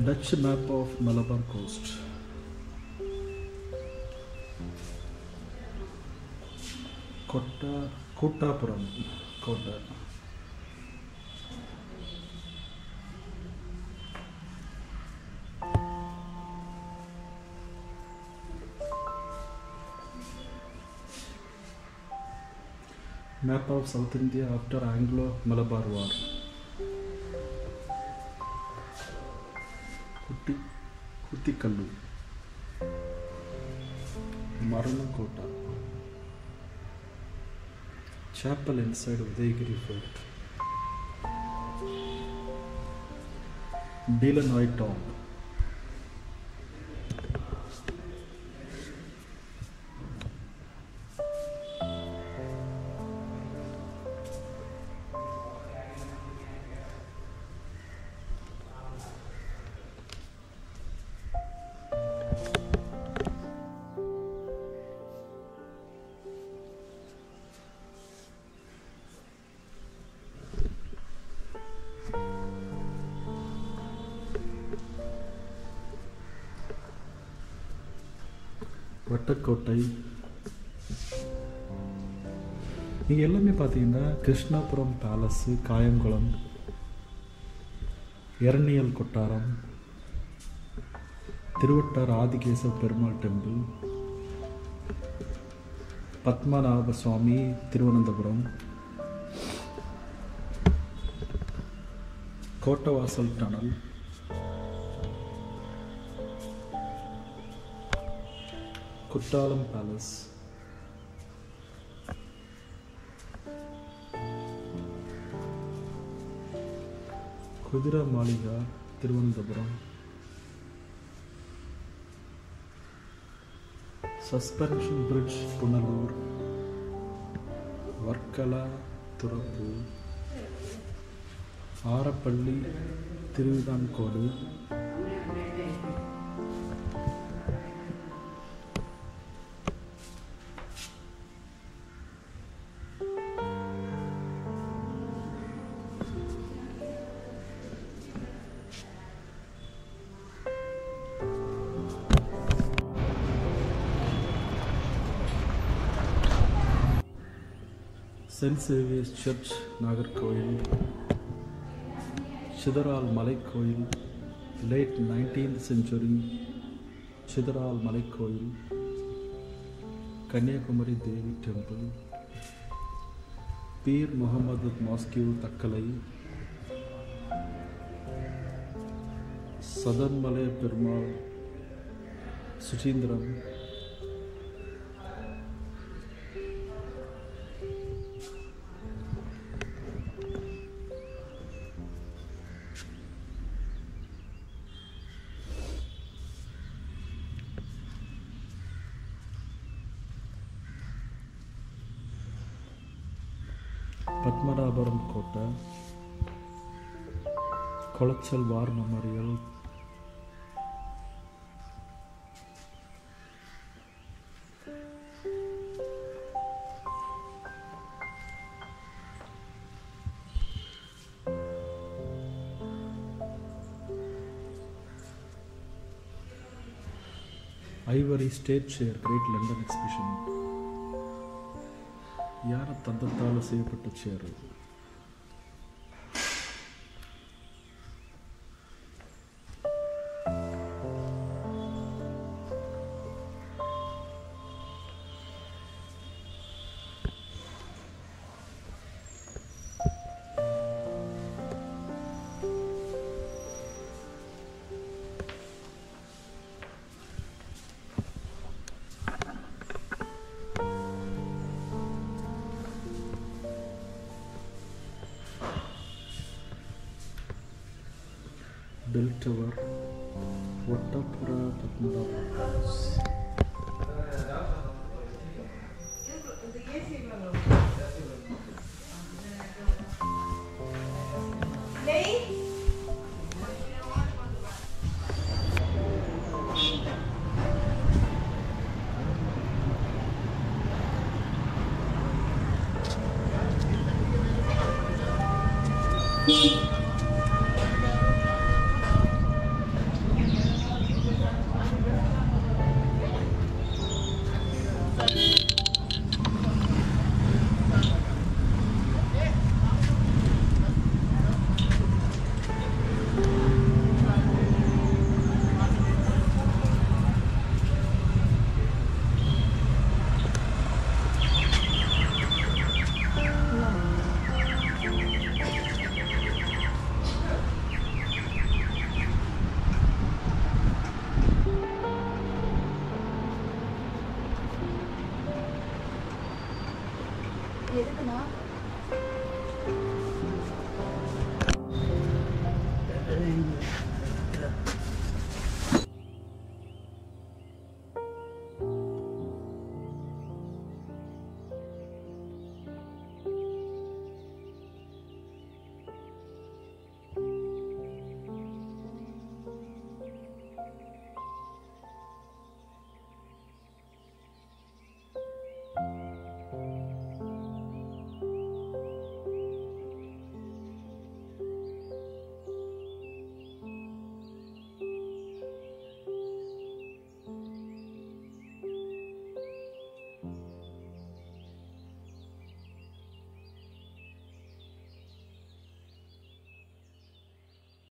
Speaker 1: Dutch map of Malabar coast. Kottapuram Kota. Map of South India after Anglo-Malabar War. Kuttikallu, Maranakota. chapel inside Udayagiri Fort. Delannoy Tomb. Vattakottai. இங்கே எல்லாமே பார்த்தீங்கன்னா Krishnapuram palace, Kayamkulam, Eraniel Kottaram, Thiruvattar Adikesava Perumal temple, Padmanabha Swamy Thiruvananthapuram, Kottavasal tunnel, Courtallam palace, Kuthira Malika Thiruvananthapuram, suspension bridge Punalur, Varkala Thurappur, Arappalli Thiruvithamcode, saint Xavier's church Nagercoil, Chitharal Malaikovil, late 19th century Chitharal Malaikovil, Kanyakumari Devi temple, Peer Mohammed mosque Thuckalay, சதன்மலை பெருமாள் சுசீந்திரம், பத்மநாபபுரம் கோட்டை, Colachel war memorial, ivory state chair great London exhibition. யார தந்தத்தால் செய்யப்பட்ட சேர். Bell Tower, Vattapura Padmanabha House.